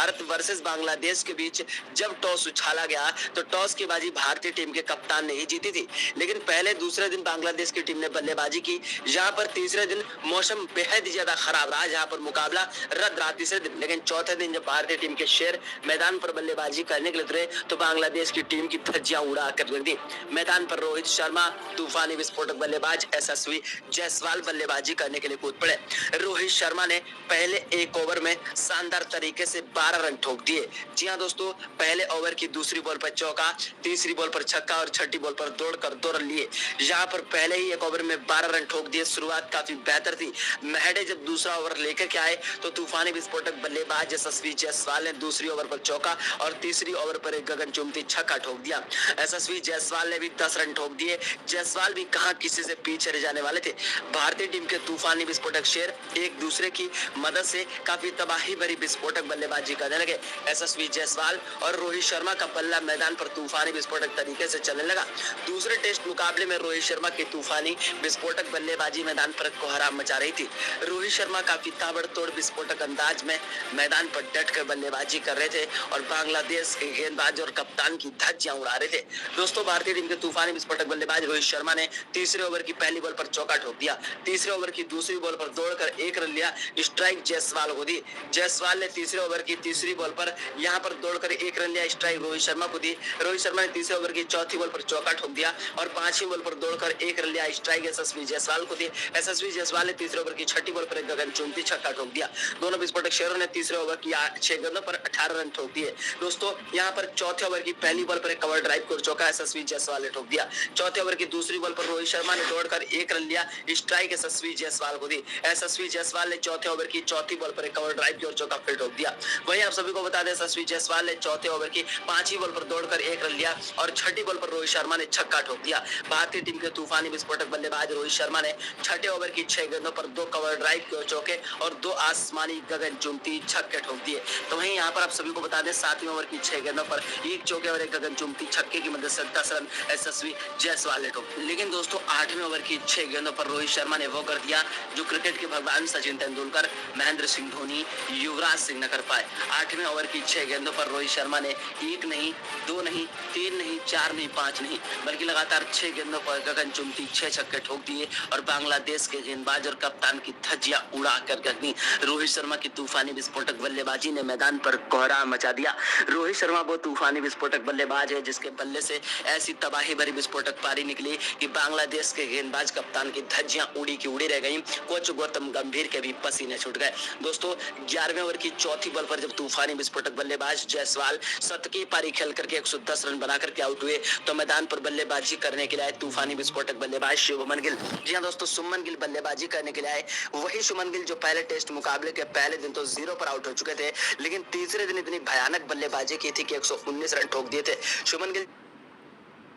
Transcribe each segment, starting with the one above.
Bharat versus Bangladesh के बीच जब toss उछाला गया तो टॉस की बाजी भारतीय टीम के कप्तान ने ही जीती थी, लेकिन पहले दूसरे दिन बांग्लादेश की टीम ने बल्लेबाजी की। जहां पर तीसरे दिन मौसम बेहद ज्यादा खराब रहा, जहां पर मुकाबला रद्द रहा तीसरे दिन, लेकिन चौथे दिन जब भारतीय टीम के शेर मैदान पर बल्लेबाजी करने के लिए उतरे तो बांग्लादेश की टीम की धज्जियां उड़ा कर रख दी। मैदान पर रोहित शर्मा तूफानी विस्फोटक बल्लेबाज यशस्वी जायसवाल बल्लेबाजी करने के लिए कूद पड़े। रोहित शर्मा ने पहले एक ओवर में शानदार तरीके से 12 रन ठोक दिए। जी हां दोस्तों, पहले ओवर की दूसरी बॉल पर चौका, तीसरी बॉल पर छक्का और छठी बॉल पर दौड़कर 2 रन लिए। यहाँ पर पहले ही एक ओवर में 12 रन ठोक दिए। शुरुआत काफी बेहतर थी। महडे जब दूसरा ओवर लेकर के आए तो तूफानी विस्फोटक बल्लेबाज यशस्वी जायसवाल ने दूसरी ओवर पर चौका और तीसरी ओवर पर एक गगनचुंबी छक्का ठोक दिया। यशस्वी जायसवाल ने भी 10 रन ठोक दिए। जायसवाल भी कहां किसी से पीछे रह जाने वाले थे। भारतीय टीम के तूफानी विस्फोटक शेर एक दूसरे की मदद से काफी तबाही भरी विस्फोटक बल्लेबाजी करने लगे। यशस्वी जायसवाल और रोहित शर्मा का बल्ला मैदान पर तूफानी विस्फोटक तरीके से चलने लगा। दूसरे टेस्ट मुकाबले में रोहित शर्मा की तूफानी विस्फोटक बल्लेबाजी मैदान पर कोहराम मचा रही थी। रोहित शर्मा काफी ताबड़तोड़ विस्फोटक अंदाज में मैदान पर डटकर बल्लेबाजी कर रहे थे और बांग्लादेश के गेंदबाज और कप्तान की धज्जियां उड़ा रहे थे। दोस्तों, भारतीय टीम के तूफानी विस्फोटक बल्लेबाज रोहित शर्मा ने तीसरे ओवर की पहली बॉल पर चौका ठोक दिया। तीसरे ओवर की दूसरी बॉल पर दौड़कर 1 रन लिया। स्ट्राइक जायसवाल को दी। जायसवाल ने तीसरे ओवर की तीसरी बॉल पर यहां पर दौड़कर 1 रन लिया। स्ट्राइक रोहित शर्मा को दी। रोहित शर्मा ने तीसरे ओवर की चौथी बॉल पर चौका ठोक दिया और पांचवी बॉल पर दौड़कर 1 रन लिया। स्ट्राइक यशस्वी जायसवाल को दी। यशस्वी जायसवाल ने तीसरे ओवर की छठी बॉल पर एक गगनचुंबी छक्का ठोक दिया। दोनों विस्फोटक शेरों ने तीसरे ओवर की 6 गेंदों पर 18 रन ठोक दिए। दोस्तों, यहां पर चौथे ओवर की पहली बॉल पर एक कवर ड्राइव को चौका यशस्वी जायसवाल ने ठोक दिया। चौथे ओवर की दूसरी बॉल पर रोहित शर्मा ने दौड़कर 1 रन लिया। स्ट्राइक यशस्वी जायसवाल को दी। यशस्वी जायसवाल ने चौथे ओवर की चौथी बॉल पर एक कवर ड्राइव की और चौका फिर ठोक दिया। वहीं आप सभी को बता दें, यशस्वी जायसवाल ने चौथे ओवर की पांचवी बॉल पर दौड़कर 1 रन लिया और छठी बॉल पर रोहित शर्मा ने छक्का ठोक दिया। भारतीय टीम के तूफानी विस्फोटक बल्लेबाज रोहित शर्मा ने छठे ओवर की 6 गेंदों पर 2 कवर ड्राइव के चौके और 2 आसमानी गगनचुंबी छक्के ठोक दिए। तो वहीं यहाँ पर आप सभी को बता दें, 7वें ओवर की 6 गेंदों पर एक चौके और एक गगनचुंबी छक्के की मदद से 10 रन यशस्वी जायसवाल ने ठोक। लेकिन दोस्तों, 8वें ओवर की 6 गेंदों पर रोहित शर्मा ने वो कर दिया जो क्रिकेट के भगवान सचिन तेंदुलकर, महेंद्र सिंह धोनी, युवराज सिंह न कर पाए। 8वें ओवर की 6 गेंदों पर रोहित शर्मा ने 1 नहीं, 2 नहीं, 3 नहीं, 4 नहीं, 5 नहीं, बल्कि लगातार 6 गेंदों पर गगनचुंबी 6 छक्के ठोक दिए और बांग्लादेश के गेंदबाज और कप्तान की धज्जियां उड़ा कर रख दी। रोहित शर्मा की तूफानी विस्फोटक बल्लेबाजी ने मैदान पर कोहराम मचा दिया। रोहित शर्मा वो तूफानी विस्फोटक बल्लेबाज है जिसके बल्ले से ऐसी तबाही भरी विस्फोटक पारी निकली कि बांग्लादेश के गेंदबाज कप्तान की धज्जियां उड़ी की उड़ी रह गई। कोच गौतम गंभीर के भी पसीने छूट गए। दोस्तों, 11वें ओवर की चौथी बॉल पर जब तूफानी विस्फोटक बल्लेबाज जायसवाल शतकीय पारी खेल करके 110 रन बनाकर के आउट हुए तो मैदान पर बल्लेबाजी करने के लिए आए तूफानी विस्फोटक बल्लेबाज शुभमन गिल। जी हां दोस्तों, शुभमन गिल बल्लेबाजी करने के लिए आए। वही शुभमन गिल जो पहले टेस्ट मुकाबले के पहले दिन तो 0 पर आउट हो चुके थे, लेकिन तीसरे दिन इतनी भयानक बल्लेबाजी की थी कि 119 रन ठोक दिए थे। शुभमन गिल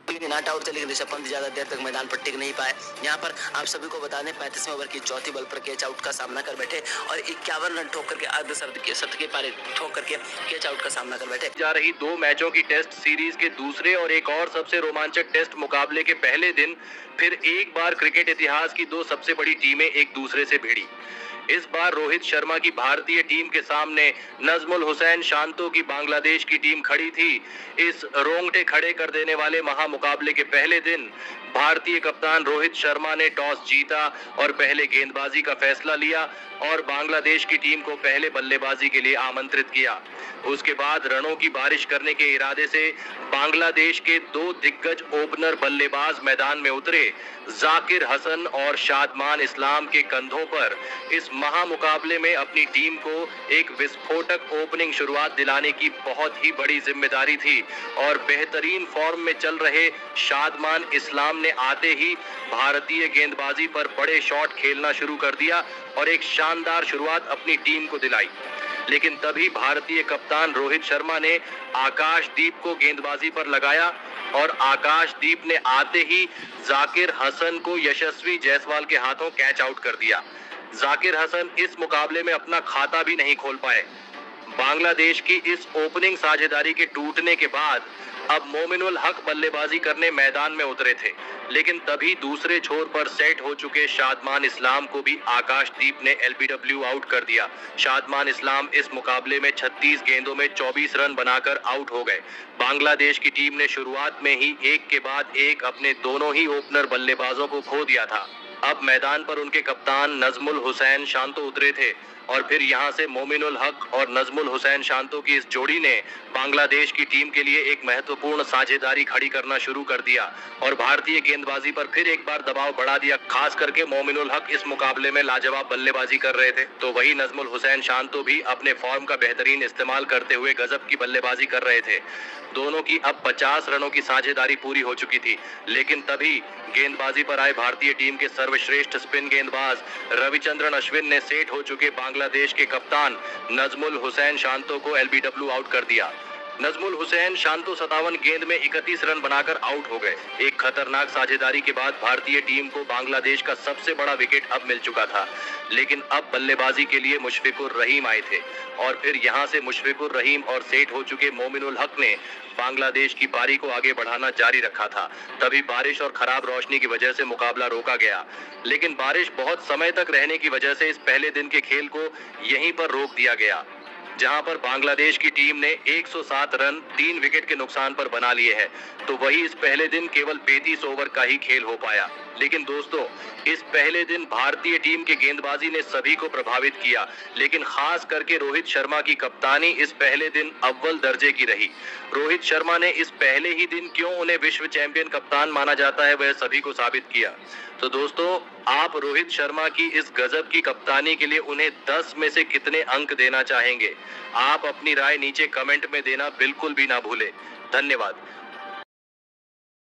नॉट आउट थे, लेकिन ऋषभ पंत ज्यादा देर तक मैदान पर टिक नहीं पाए। यहाँ पर आप सभी को बता दें, 35वें ओवर की चौथी बॉल पर कैच आउट का सामना कर बैठे और 51 रन ठोक करके अर्धशतकीय पारी ठोक करके कैच आउट का सामना कर बैठे। जा रही 2 मैचों की टेस्ट सीरीज के दूसरे और एक और सबसे रोमांचक टेस्ट मुकाबले के पहले दिन फिर एक बार क्रिकेट इतिहास की 2 सबसे बड़ी टीमें एक दूसरे से भिड़ी। इस बार रोहित शर्मा की भारतीय टीम के सामने नजमुल हुसैन शांतो की बांग्लादेश की टीम खड़ी थी। इस रोंगटे खड़े कर देने वाले महामुकाबले के पहले दिन भारतीय कप्तान रोहित शर्मा ने टॉस जीता और पहले गेंदबाजी का फैसला लिया और बांग्लादेश की टीम को पहले बल्लेबाजी के लिए आमंत्रित किया। उसके बाद रनों की बारिश करने के इरादे से बांग्लादेश के 2 दिग्गज ओपनर बल्लेबाज मैदान में उतरे। जाकिर हसन और शादमान इस्लाम के कंधों पर इस महामुकाबले में अपनी टीम को एक विस्फोटक ओपनिंग शुरुआत दिलाने की बहुत ही बड़ी जिम्मेदारी थी और बेहतरीन फॉर्म में चल रहे शादमान इस्लाम ने आते ही भारतीय गेंदबाजी पर बड़े शॉट खेलना शुरू कर दिया और एक शानदार शुरुआत अपनी टीम को दिलाई। लेकिन तभी भारतीय कप्तान रोहित शर्मा ने आकाशदीप को गेंदबाजी पर लगाया और आकाशदीप ने आते ही जाकिर हसन को यशस्वी जायसवाल के हाथों कैच आउट कर दिया। जाकिर हसन इस मुकाबले में अपना खाता भी नहीं खोल पाए। बांग्लादेश की इस ओपनिंग साझेदारी के टूटने के बाद अब मोमिनुल हक बल्लेबाजी करने मैदान में उतरे थे, लेकिन तभी दूसरे छोर पर सेट हो चुके शादमान इस्लाम को भी आकाशदीप ने एलबीडब्ल्यू आउट कर दिया। शादमान इस्लाम इस मुकाबले में 36 गेंदों में 24 रन बनाकर आउट हो गए। बांग्लादेश की टीम ने शुरुआत में ही एक के बाद एक अपने दोनों ही ओपनर बल्लेबाजों को खो दिया था। अब मैदान पर उनके कप्तान नजमुल हुसैन शांतो उतरे थे और फिर यहां से मोमिनुल हक और नजमुल हुसैन शांतो की इस जोड़ी ने बांग्लादेश की टीम के लिए एक महत्वपूर्ण साझेदारी खड़ी करना शुरू कर दिया और भारतीय गेंदबाजी पर फिर एक बार दबाव बढ़ा दिया। खास करके मोमिनुल हक इस मुकाबले में लाजवाब बल्लेबाजी कर रहे थे, तो वही नजमुल हुसैन शांतो भी अपने फॉर्म का बेहतरीन इस्तेमाल करते हुए गजब की बल्लेबाजी कर रहे थे। दोनों की अब 50 रनों की साझेदारी पूरी हो चुकी थी, लेकिन तभी गेंदबाजी पर आए भारतीय टीम के सर्वश्रेष्ठ स्पिन गेंदबाज रविचंद्रन अश्विन ने सेट हो चुके बांग्लादेश के कप्तान नजमुल हुसैन शांतो को एलबीडब्ल्यू आउट कर दिया। नजमुल हुसैन शांतो 57 गेंद में 31 रन बनाकर आउट हो गए। एक खतरनाक साझेदारी के बाद भारतीय टीम को बांग्लादेश का सबसे बड़ा विकेट अब मिल चुका था, लेकिन अब बल्लेबाजी के लिए मुशफिकुर रहीम आए थे और फिर यहां से मुशफिकुर रहीम और सेट हो चुके मोमिनुल हक ने बांग्लादेश की पारी को आगे बढ़ाना जारी रखा था। तभी बारिश और खराब रोशनी की वजह से मुकाबला रोका गया, लेकिन बारिश बहुत समय तक रहने की वजह से इस पहले दिन के खेल को यहीं पर रोक दिया गया, जहां पर बांग्लादेश की टीम ने 107 रन 3 विकेट के नुकसान पर बना लिए हैं। तो वही इस पहले दिन केवल 35 ओवर का ही खेल हो पाया। लेकिन दोस्तों, इस पहले दिन भारतीय टीम के गेंदबाजी ने सभी को प्रभावित किया, लेकिन खास करके रोहित शर्मा की कप्तानी इस पहले दिन अव्वल दर्जे की रही। रोहित शर्मा ने इस पहले ही दिन क्यों उन्हें विश्व चैंपियन कप्तान माना जाता है, वह सभी को साबित किया। तो दोस्तों, आप रोहित शर्मा की इस गजब की कप्तानी के लिए उन्हें 10 में से कितने अंक देना चाहेंगे? आप अपनी राय नीचे कमेंट में देना बिल्कुल भी ना भूलें। धन्यवाद।